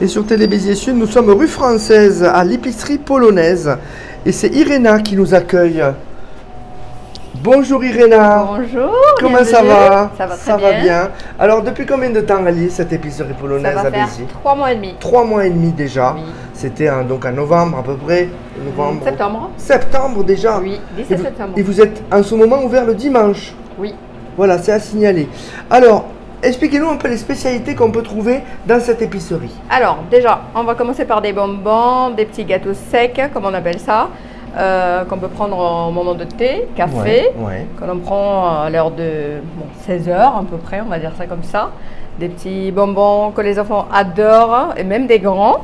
Et sur Télé Béziers Sud, nous sommes rue Française, à l'épicerie polonaise. Et c'est Irena qui nous accueille. Bonjour Irena. Bonjour. Comment ça va? Ça va très bien. Alors depuis combien de temps elle est cette épicerie polonaise à Béziers? Ça va faire 3 mois et demi. 3 mois et demi déjà. Oui. C'était donc en novembre à peu près. Novembre. Septembre. Septembre déjà. Oui, 17 septembre. Et vous êtes en ce moment ouvert le dimanche. Oui. Voilà, c'est à signaler. Alors, expliquez-nous un peu les spécialités qu'on peut trouver dans cette épicerie. Alors déjà, on va commencer par des bonbons, des petits gâteaux secs, comme on appelle ça. Qu'on peut prendre au moment de thé, café, que l'on prend à l'heure de 16 h à peu près, on va dire ça comme ça. Des petits bonbons que les enfants adorent, et même des grands.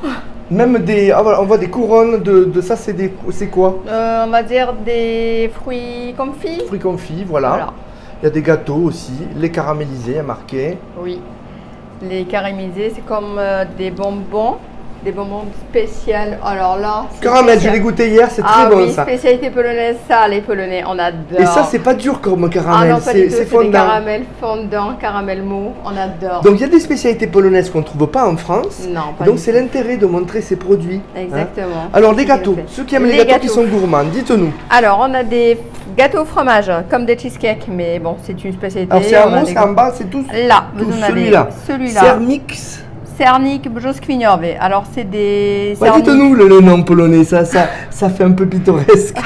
Même des, on voit des couronnes de ça, c'est quoi? On va dire des fruits confits. Fruits confits, voilà. Il y a des gâteaux aussi, les caramélisés, marqué. Oui, les caramélisés, c'est comme des bonbons spéciaux. Alors là, caramel, je l'ai goûté hier, c'est très bon ça. Spécialité polonaise, ça, les Polonais, on adore. Et ça, c'est pas dur comme caramel, c'est fondant. C'est des caramels fondants, caramel mou, on adore. Donc il y a des spécialités polonaises qu'on ne trouve pas en France. Non, pas donc c'est l'intérêt de montrer ces produits. Exactement. Hein. Alors des gâteaux, ceux qui aiment les gâteaux qui sont gourmands, dites-nous. Alors on a des gâteaux au fromage, comme des cheesecakes, mais bon, c'est une spécialité. Alors c'est en haut, c'est en bas, c'est tous. Là, vous en avez celui-là. Sermix. Sernik Brzoskwieniowy. Alors c'est des... dites-nous le nom polonais, ça fait un peu pittoresque.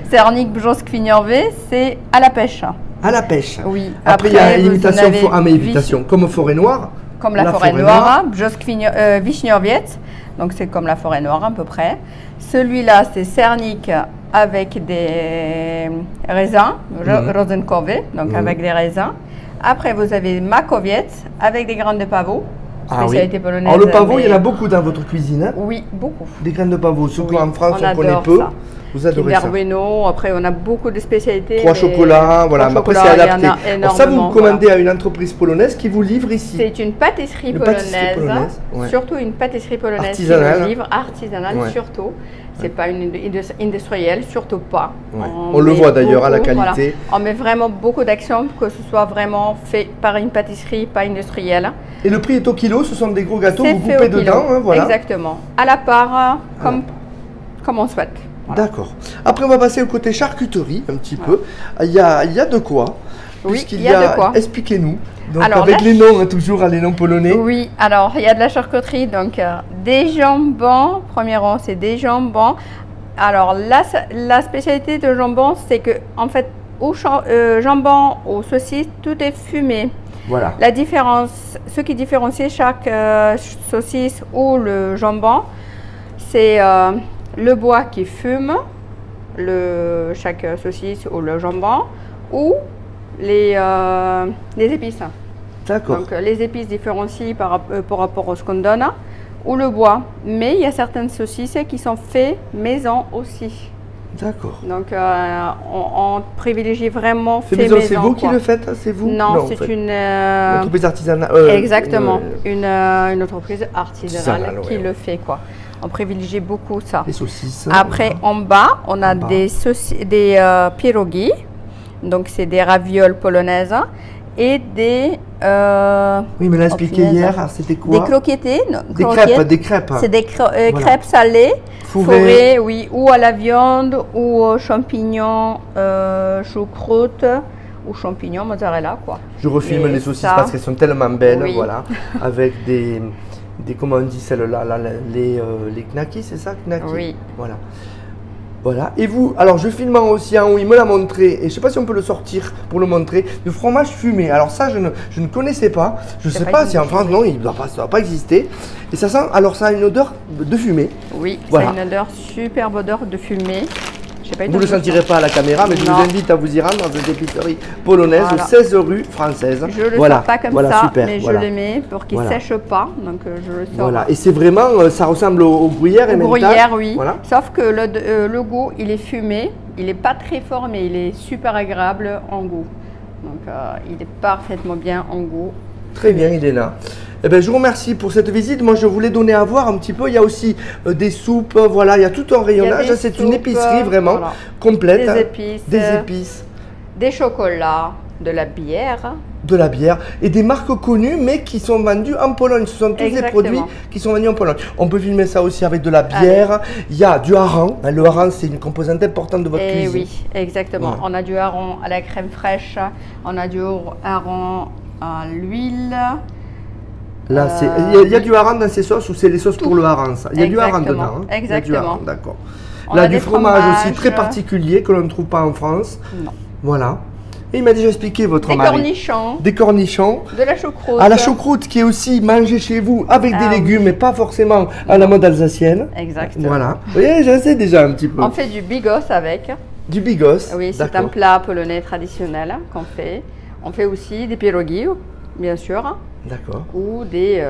Sernik Brzoskwieniowy, c'est à la pêche. À la pêche. Oui. Après il y a l'imitation, comme forêt noire. Comme la forêt noire, Wiśniowiec, donc c'est comme la forêt noire à peu près. Celui-là c'est Sernik avec des raisins, rozenkowy, donc avec des raisins. Après vous avez Makowiec avec des graines de pavot. Spécialité polonaise. Alors le pavot, il y en a beaucoup dans votre cuisine, hein? Oui, beaucoup. Des graines de pavot, ce qu'en France on connaît peu. Ça. Vous adorez ça. Bueno, après on a beaucoup de spécialités. 3 chocolats, voilà, après c'est adapté. Alors ça, vous commandez à une entreprise polonaise qui vous livre ici. C'est une pâtisserie polonaise, surtout une pâtisserie polonaise artisanale. Qui nous livre, artisanale surtout. C'est pas une industrielle, surtout pas. On le voit d'ailleurs à la qualité. Voilà. On met vraiment beaucoup d'action pour que ce soit vraiment fait par une pâtisserie, pas industrielle. Et le prix est au kilo, ce sont des gros gâteaux, vous coupez dedans, hein, voilà. Exactement, à la part, comme on souhaite. Voilà. D'accord. Après, on va passer au côté charcuterie, un petit peu. Il y a de quoi. Oui, il y a de quoi. Expliquez-nous. Donc, alors, avec les noms, toujours les noms polonais. Oui, alors il y a de la charcuterie, donc des jambons. Premier rang, c'est des jambons. Alors la spécialité de jambon, c'est que en fait, au jambon, aux saucisses, tout est fumé. Voilà. La différence, ce qui différencie chaque saucisse ou le jambon, c'est le bois qui fume, chaque saucisse ou le jambon, ou les épices. D'accord. Donc les épices différencient par rapport à ce qu'on donne, ou le bois. Mais il y a certaines saucisses qui sont faites maison aussi. D'accord. Donc on privilégie vraiment fait maison. C'est vous qui le faites, c'est vous? Non, c'est une entreprise artisanale. Exactement, une entreprise artisanale qui le fait quoi. On privilégie beaucoup ça. Les saucisses. Après, en bas, on a des pierogi, donc c'est des ravioles polonaises et des. Oui, mais là, expliqué hier, c'était quoi? Des croquettes. Des crêpes. C'est des crêpes salées, fourrées, oui, ou à la viande, ou aux champignons, choucroute, ou champignons, mozzarella, quoi. Je refilme les saucisses parce qu'elles sont tellement belles, voilà, avec des comment on dit celle-là, les knackis, c'est ça, knackis? Oui. Voilà. Voilà. Et vous, alors je filme aussi en haut, il me l'a montré, et je ne sais pas si on peut le sortir pour le montrer, du fromage fumé. Alors ça, je ne connaissais pas. Je ne sais pas si en France, non, ça doit pas exister. Et ça sent, alors ça a une odeur de fumée. Oui, voilà. Ça a une odeur, superbe odeur de fumée. Vous ne le sentirez pas à la caméra, mais je vous invite à vous y rendre dans cette épicerie polonaise, 16 rue Française. Je ne le sors pas comme ça, mais je le mets pour qu'il ne sèche pas, donc je le sors. Voilà, et c'est vraiment, ça ressemble au gruyère et gruyère, oui. Voilà. Sauf que le goût, il est fumé, il n'est pas très fort, mais il est super agréable en goût. Donc il est parfaitement bien en goût. Très bien, Irena. Eh bien, je vous remercie pour cette visite. Moi, je voulais donner à voir un petit peu. Il y a aussi des soupes, voilà, il y a tout un rayonnage. C'est une épicerie vraiment complète. Des épices. Des épices. Des chocolats, de la bière. de la bière et des marques connues mais qui sont vendues en Pologne. Ce sont tous des produits qui sont vendus en Pologne. On peut filmer ça aussi avec de la bière. Il y a du hareng. Le hareng, c'est une composante importante de votre cuisine. Oui, exactement. Ouais. On a du hareng à la crème fraîche, on a du hareng à l'huile. Là, il y a du hareng dans ces sauces ou c'est les sauces pour le hareng ça? Il y a du hareng dedans. Hein? Exactement. D'accord. Là, du fromage aussi très particulier que l'on ne trouve pas en France. Non. Voilà. Et il m'a déjà expliqué votre mari. Cornichons. Des cornichons. De la choucroute. Ah, la choucroute qui est aussi mangée chez vous avec des légumes, mais pas forcément à la mode alsacienne. Exactement. Voilà. Oui, j'en sais déjà un petit peu. On fait du bigos avec. Du bigos. Oui, c'est un plat polonais traditionnel qu'on fait. On fait aussi des pierogi, bien sûr. D'accord. Ou des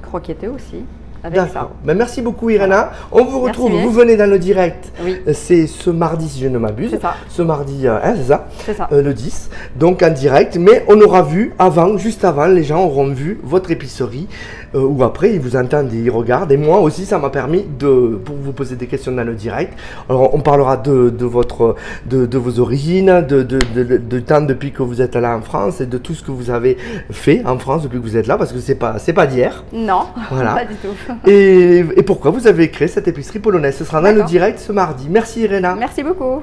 croquettes aussi. D'accord. Ben, merci beaucoup Irena. On vous retrouve, vous venez dans le direct. Oui. C'est ce mardi si je ne m'abuse. C'est ça. Ce mardi, c'est ça. C'est ça. Le 10. Donc en direct. Mais on aura vu avant, juste avant, les gens auront vu votre épicerie. Ou après, ils vous entendent et ils regardent. Et moi aussi, ça m'a permis pour vous poser des questions dans le direct. Alors on parlera de vos origines, de temps depuis que vous êtes là en France et de tout ce que vous avez fait en France depuis que vous êtes là. Parce que c'est pas d'hier. Non, voilà. Pas du tout. Et pourquoi vous avez créé cette épicerie polonaise? Ce sera dans le direct ce mardi. Merci Irena. Merci beaucoup.